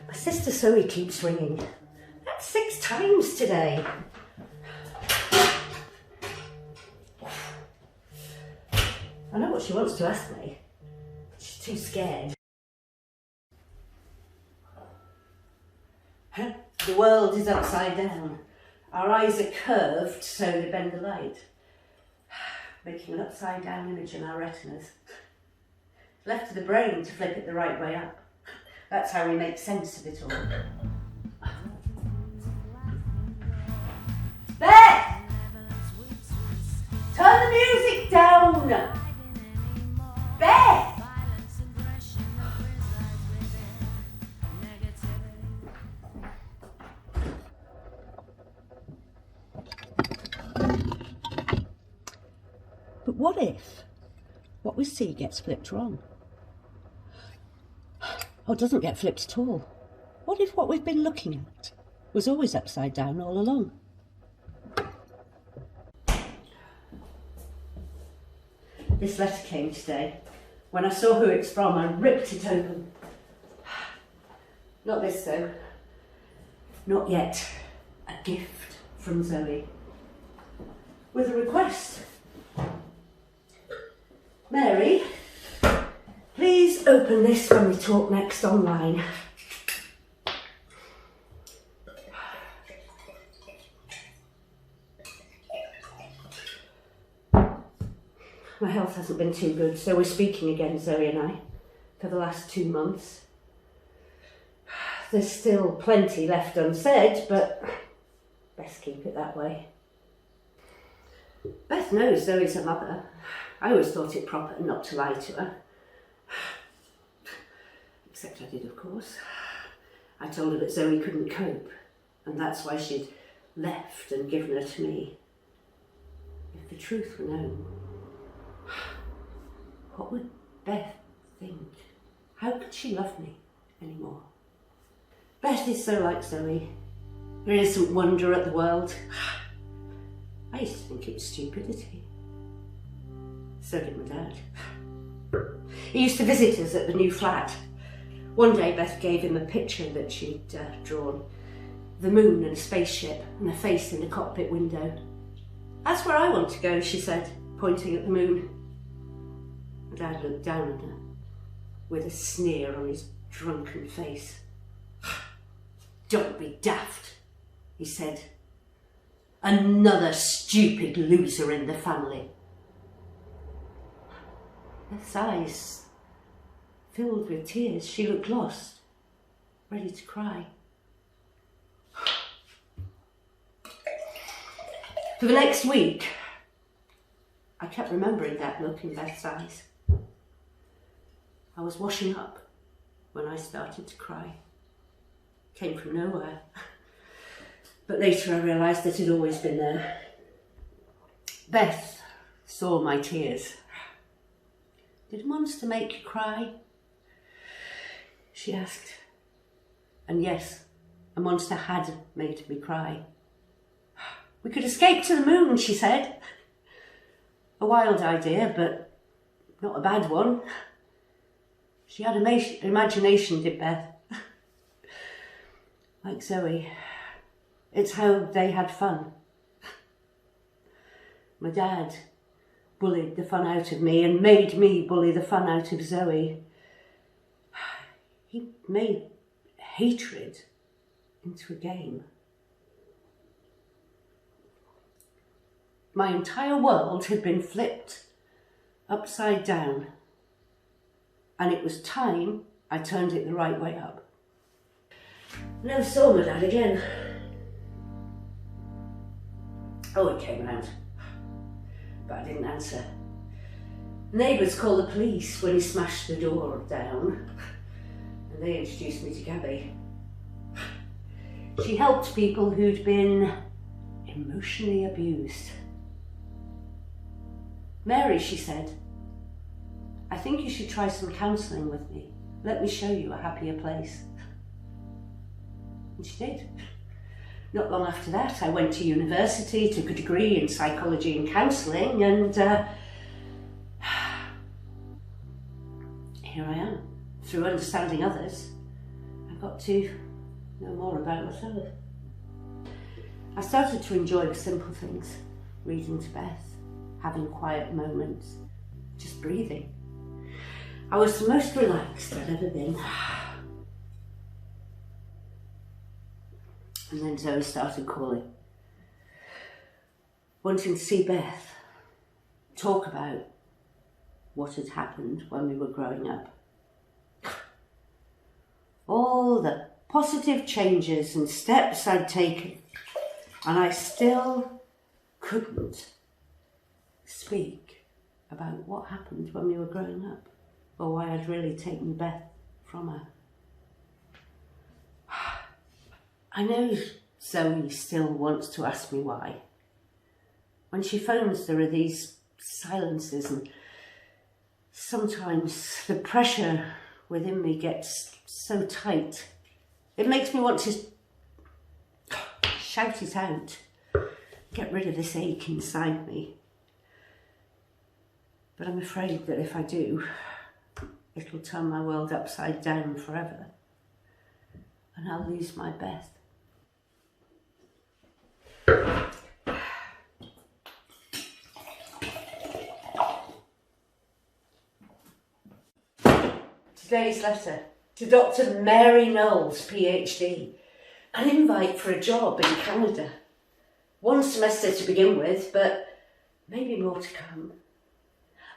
My sister Zoe keeps ringing. That's 6 times today. I know what she wants to ask me. She's too scared. The world is upside down. Our eyes are curved so they bend the light, making an upside down image in our retinas. Left to the brain to flip it the right way up. That's how we make sense of it all. Beth! Turn the music down! Beth! But what if what we see gets flipped wrong? Or doesn't get flipped at all? What if what we've been looking at was always upside down all along? This letter came today. When I saw who it's from, I ripped it open. Not this though. Not yet. A gift from Zoe. With a request. Mary, please open this when we talk next online. My health hasn't been too good, so we're speaking again, Zoe and I, for the last 2 months. There's still plenty left unsaid, but best keep it that way. Beth knows Zoe's her mother. I always thought it proper not to lie to her. Except I did, of course. I told her that Zoe couldn't cope, and that's why she'd left and given her to me. If the truth were known, what would Beth think? How could she love me anymore? Beth is so like Zoe, her innocent wonder at the world. I used to think it was stupidity. So did my dad. He used to visit us at the new flat. One day Beth gave him a picture that she'd drawn. The moon and a spaceship and a face in the cockpit window. That's where I want to go, she said, pointing at the moon. My dad looked down at her with a sneer on his drunken face. Don't be daft, he said. Another stupid loser in the family. Beth's eyes filled with tears. She looked lost, ready to cry. For the next week, I kept remembering that look in Beth's eyes. I was washing up when I started to cry. Came from nowhere. But later I realised that it had always been there. Beth saw my tears. Did a monster make you cry? She asked. And yes, a monster had made me cry. We could escape to the moon, she said. A wild idea, but not a bad one. She had imagination, did Beth. Like Zoe. It's how they had fun. My dad bullied the fun out of me and made me bully the fun out of Zoe. He made hatred into a game. My entire world had been flipped upside down, and it was time I turned it the right way up. I never saw my dad again. Oh, he came round, but I didn't answer. Neighbours called the police when he smashed the door down, and they introduced me to Gabby. She helped people who'd been emotionally abused. Mary, she said, I think you should try some counselling with me. Let me show you a happier place. And she did. Not long after that, I went to university, took a degree in psychology and counselling, and here I am. Through understanding others, I've got to know more about myself. I started to enjoy the simple things, reading to Beth, having quiet moments, just breathing. I was the most relaxed I'd ever been. And then Zoe started calling, wanting to see Beth, talk about what had happened when we were growing up. All the positive changes and steps I'd taken, and I still couldn't speak about what happened when we were growing up, or why I'd really taken Beth from her. I know Zoe still wants to ask me why. When she phones, there are these silences, and sometimes the pressure within me gets so tight. It makes me want to shout it out, get rid of this ache inside me. But I'm afraid that if I do, it'll turn my world upside down forever, and I'll lose my Beth. Today's letter to Dr. Mary Knowles, PhD. An invite for a job in Canada. 1 semester to begin with, but maybe more to come.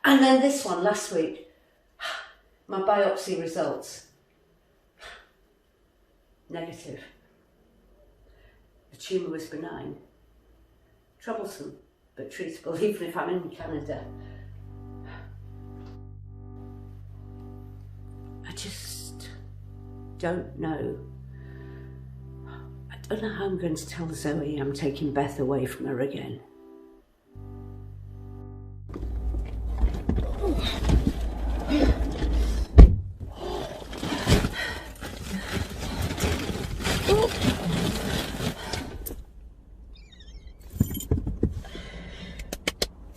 And then this one last week. My biopsy results. Negative. The tumour was benign. Troublesome, but treatable even if I'm in Canada. I just don't know. I don't know how I'm going to tell Zoe I'm taking Beth away from her again.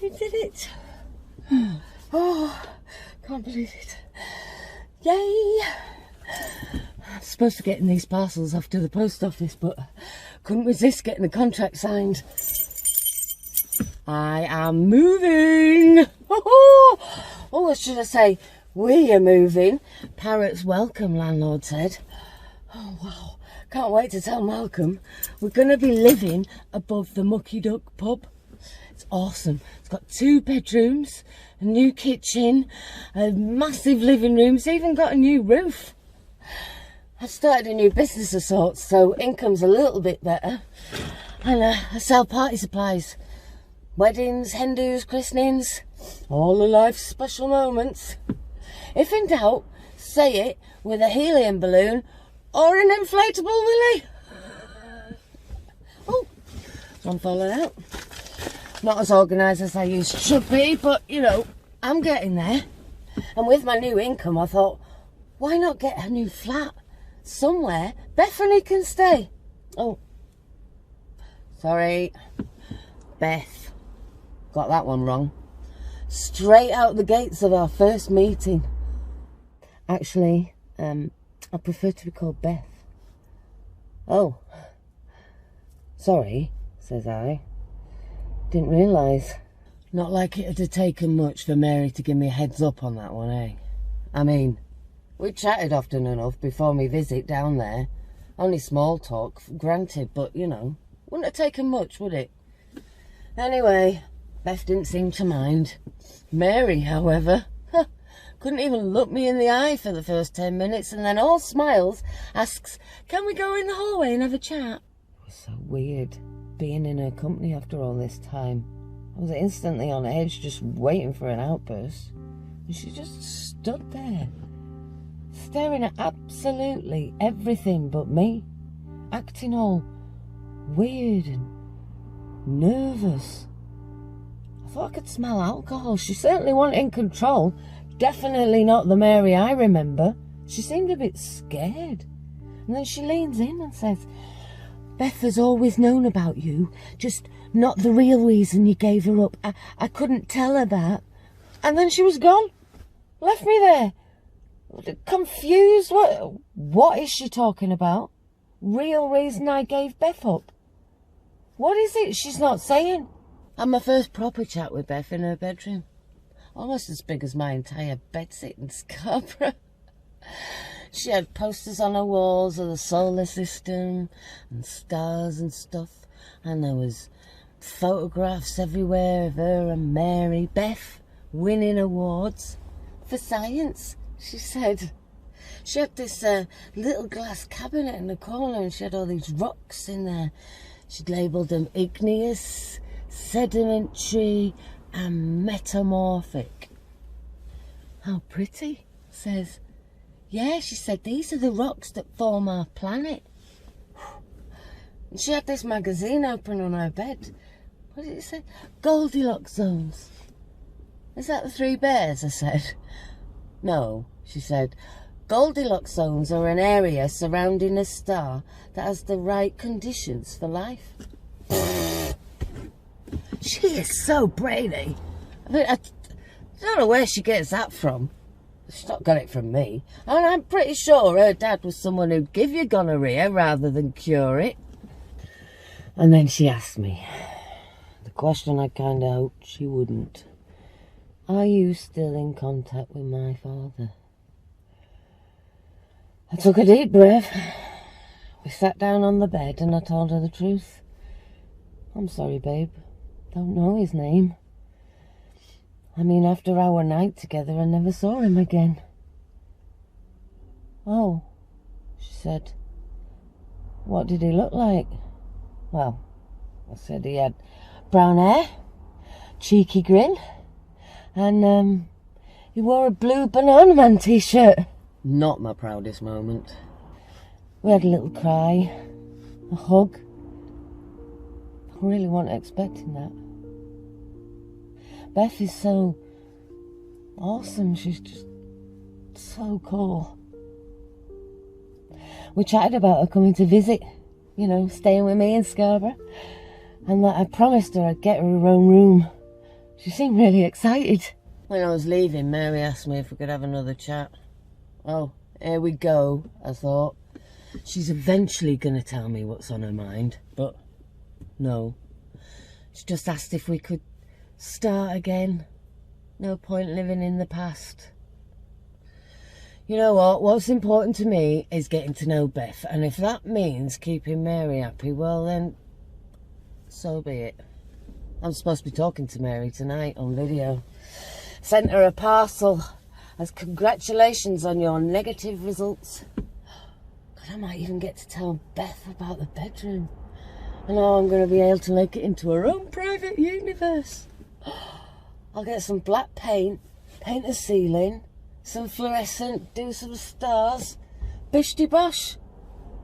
You did it. Oh, can't believe it. Yay! I'm supposed to get in these parcels off to the post office, but couldn't resist getting the contract signed. I am moving! Oh, should I say, we are moving. Parrots welcome, landlord said. Oh, wow. Can't wait to tell Malcolm. We're going to be living above the Mucky Duck pub. It's awesome. It's got 2 bedrooms, a new kitchen, a massive living room. It's even got a new roof. I've started a new business of sorts, so income's a little bit better. And I sell party supplies. Weddings, hen-dos, christenings, all the life's special moments. If in doubt, say it with a helium balloon or an inflatable willy. Oh, one falling out. Not as organised as I used to be, but, you know, I'm getting there. And with my new income, I thought, why not get a new flat somewhere Bethany can stay? Oh, sorry, Beth. Got that one wrong. Straight out the gates of our first meeting. Actually, I prefer to be called Beth. Oh, sorry, says I. Didn't realise. Not like it'd have taken much for Mary to give me a heads up on that one, eh? I mean, we chatted often enough before my visit down there. Only small talk, granted, but, you know, wouldn't have taken much, would it? Anyway, Beth didn't seem to mind. Mary, however, couldn't even look me in the eye for the first 10 minutes, and then all smiles asks, can we go in the hallway and have a chat? It was so weird being in her company after all this time. I was instantly on edge, just waiting for an outburst. And she just stood there, staring at absolutely everything but me, acting all weird and nervous. I thought I could smell alcohol. She certainly wasn't in control. Definitely not the Mary I remember. She seemed a bit scared. And then she leans in and says, Beth has always known about you, just not the real reason you gave her up. I couldn't tell her that. And then she was gone. Left me there. Confused? What is she talking about? Real reason I gave Beth up? What is it she's not saying? Had my first proper chat with Beth in her bedroom. Almost as big as my entire bedsit in Scarborough. She had posters on her walls of the solar system and stars and stuff. And there was photographs everywhere of her and Mary. Beth winning awards for science, she said. She had this little glass cabinet in the corner and she had all these rocks in there. She'd labelled them igneous, sedimentary and metamorphic. How pretty, says. Yeah, she said, these are the rocks that form our planet. And she had this magazine open on her bed. What did it say? Goldilocks zones. Is that the 3 bears? I said. No, she said. Goldilocks zones are an area surrounding a star that has the right conditions for life. She is so brainy. I mean, I don't know where she gets that from. She's not got it from me. And I'm pretty sure her dad was someone who'd give you gonorrhea rather than cure it. And then she asked me the question I kind of hoped she wouldn't. Are you still in contact with my father? I took a deep breath. We sat down on the bed and I told her the truth. I'm sorry, babe. Don't know his name. I mean, after our night together, I never saw him again. Oh, she said. What did he look like? Well, I said he had brown hair, cheeky grin, and he wore a blue Banana Man t-shirt. Not my proudest moment. We had a little cry, a hug. I really wasn't expecting that. Beth is so awesome. She's just so cool. We chatted about her coming to visit, you know, staying with me in Scarborough, and that I promised her I'd get her her own room. She seemed really excited. When I was leaving, Mary asked me if we could have another chat. Oh, here we go, I thought. She's eventually going to tell me what's on her mind, but no. She just asked if we could start again. No point living in the past. You know what? What's important to me is getting to know Beth, and if that means keeping Mary happy, well then, so be it. I'm supposed to be talking to Mary tonight on video. Sent her a parcel as congratulations on your negative results. God, I might even get to tell Beth about the bedroom. I know I'm going to be able to make it into her own private universe. I'll get some black paint, paint the ceiling, some fluorescent, do some stars. Bish de bosh.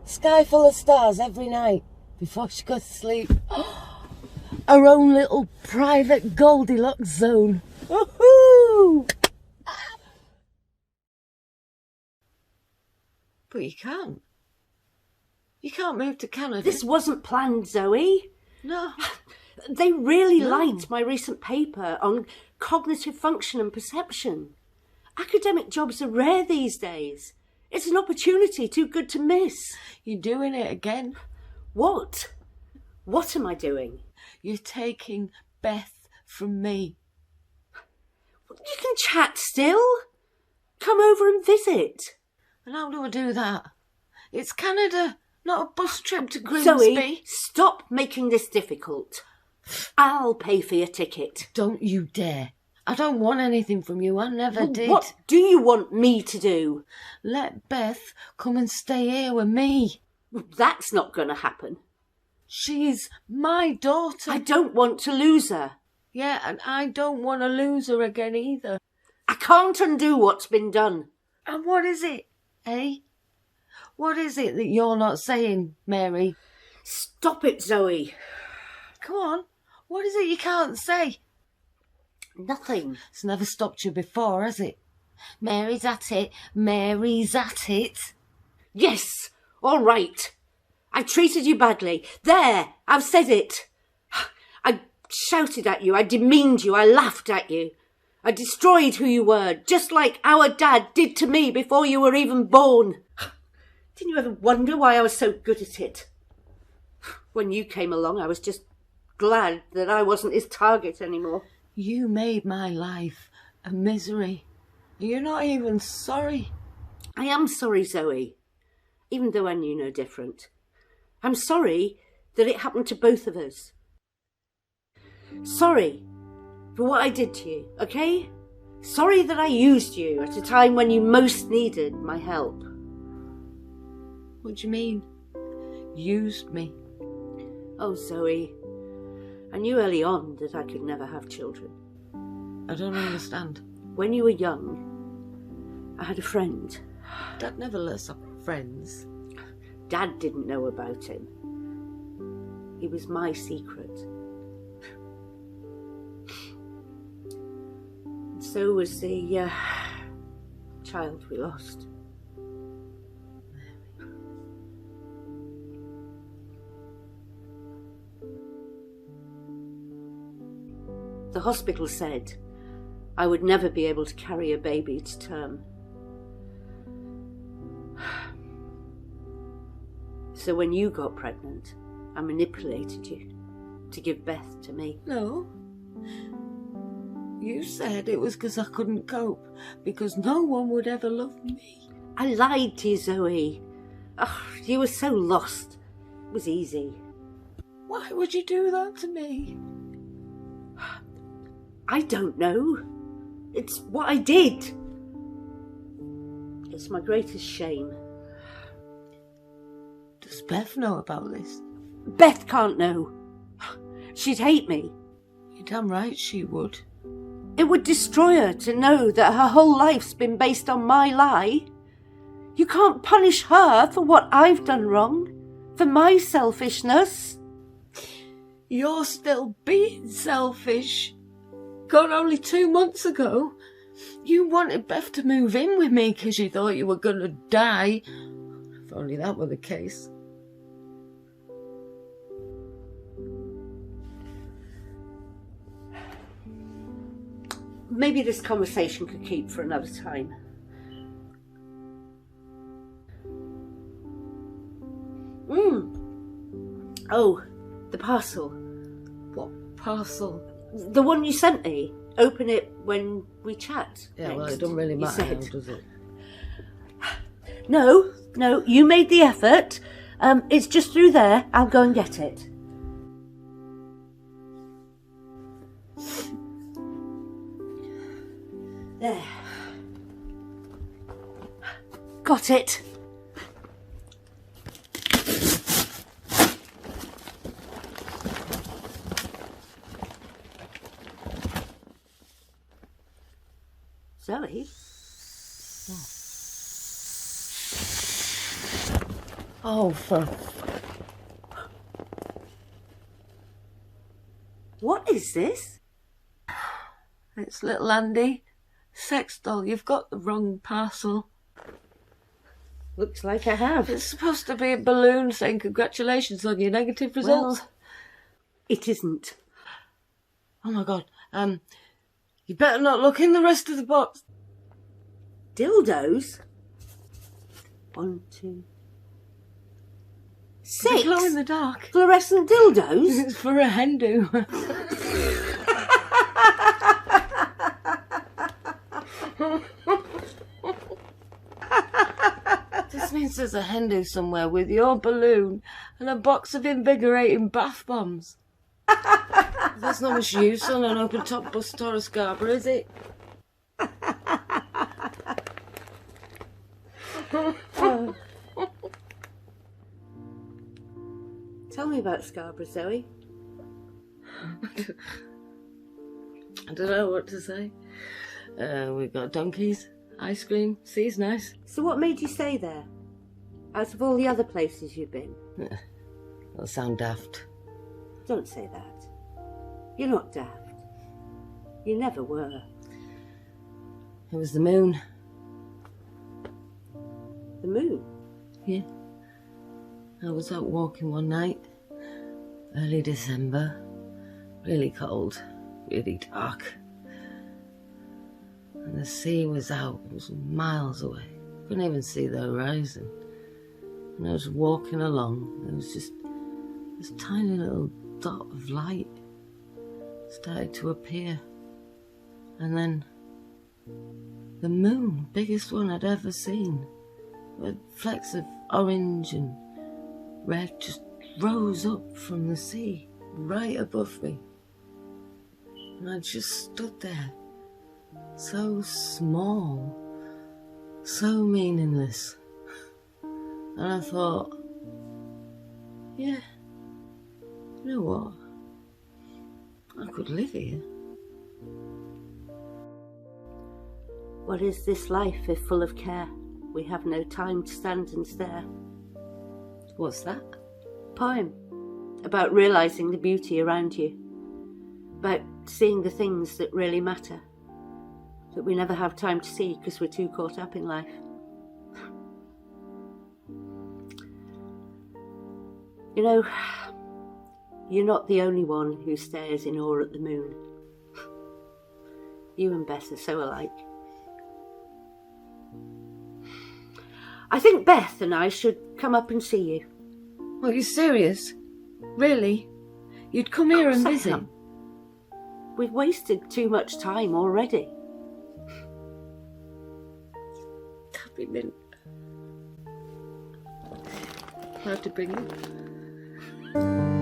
Sky full of stars every night before she goes to sleep. Her own little private Goldilocks zone. Woohoo! But you can't. You can't move to Canada. This wasn't planned, Zoe. No. They really liked my recent paper on cognitive function and perception. Academic jobs are rare these days. It's an opportunity too good to miss. You're doing it again. What? What am I doing? You're taking Beth from me. You can chat still. Come over and visit. And how do I do that? It's Canada, not a bus trip to Grimsby. Zoe, stop making this difficult. I'll pay for your ticket. Don't you dare. I don't want anything from you. I never did. What do you want me to do? Let Beth come and stay here with me. That's not going to happen. She's my daughter. I don't want to lose her. Yeah, and I don't want to lose her again either. I can't undo what's been done. And what is it, eh? What is it that you're not saying, Mary? Stop it, Zoe. Come on. What is it you can't say? Nothing. It's never stopped you before, has it? Mary's at it. Mary's at it. Yes, all right. I treated you badly. There, I've said it. I shouted at you. I demeaned you. I laughed at you. I destroyed who you were, just like our dad did to me before you were even born. Didn't you ever wonder why I was so good at it? When you came along, I was just glad that I wasn't his target anymore. You made my life a misery. You're not even sorry. I am sorry, Zoe, even though I knew no different. I'm sorry that it happened to both of us. Sorry for what I did to you, okay? Sorry that I used you at a time when you most needed my help. What do you mean? Used me? Oh, Zoe, I knew early on that I could never have children. I don't understand. When you were young, I had a friend. Dad never lets up friends. Dad didn't know about him. He was my secret. And so was the child we lost. The hospital said I would never be able to carry a baby to term. So when you got pregnant, I manipulated you to give Beth to me. No. You said it was because I couldn't cope, because no one would ever love me. I lied to you, Zoe. Oh, you were so lost. It was easy. Why would you do that to me? I don't know. It's what I did. It's my greatest shame. Does Beth know about this? Beth can't know. She'd hate me. You're damn right she would. It would destroy her to know that her whole life's been based on my lie. You can't punish her for what I've done wrong, for my selfishness. You're still being selfish. God, only 2 months ago, you wanted Beth to move in with me because you thought you were going to die. If only that were the case. Maybe this conversation could keep for another time. Oh, the parcel. What parcel? The one you sent me. Open it when we chat. Yeah, next, well, it doesn't really matter now, said. does it? No, you made the effort. It's just through there. I'll go and get it. There. Got it. Zoe? Oh, for... What is this? It's little Andy. Sex doll, you've got the wrong parcel. Looks like I have. It's supposed to be a balloon saying congratulations on your negative results. Well, it isn't. Oh my God. You better not look in the rest of the box. Dildos? 1, 2, 6. They glow in the dark. Fluorescent dildos? It's for a hen do. This means there's a hen do somewhere with your balloon and a box of invigorating bath bombs. There's not much use on an open top bus tour of Scarborough, is it? Tell me about Scarborough, Zoe. I don't know what to say. We've got donkeys, ice cream, sea's nice. So what made you stay there? Out of all the other places you've been? That'll sound daft. Don't say that. You're not daft. You never were. It was the moon. The moon? Yeah. I was out walking one night, early December, really cold, really dark. And the sea was out, it was miles away. Couldn't even see the horizon. And I was walking along, there was just this tiny little dot of light started to appear. And then the moon, biggest one I'd ever seen, with flecks of orange and red, just rose up from the sea right above me. And I just stood there, so small, so meaningless. And I thought, yeah, you know what? I could live here. What is this life if full of care? We have no time to stand and stare. What's that? Poem about realising the beauty around you, about seeing the things that really matter, that we never have time to see because we're too caught up in life. You know, you're not the only one who stares in awe at the moon. You and Beth are so alike. I think Beth and I should come up and see you. Are you serious? Really? You'd come here and visit? We've wasted too much time already. That'd be mint. I'll have to bring it.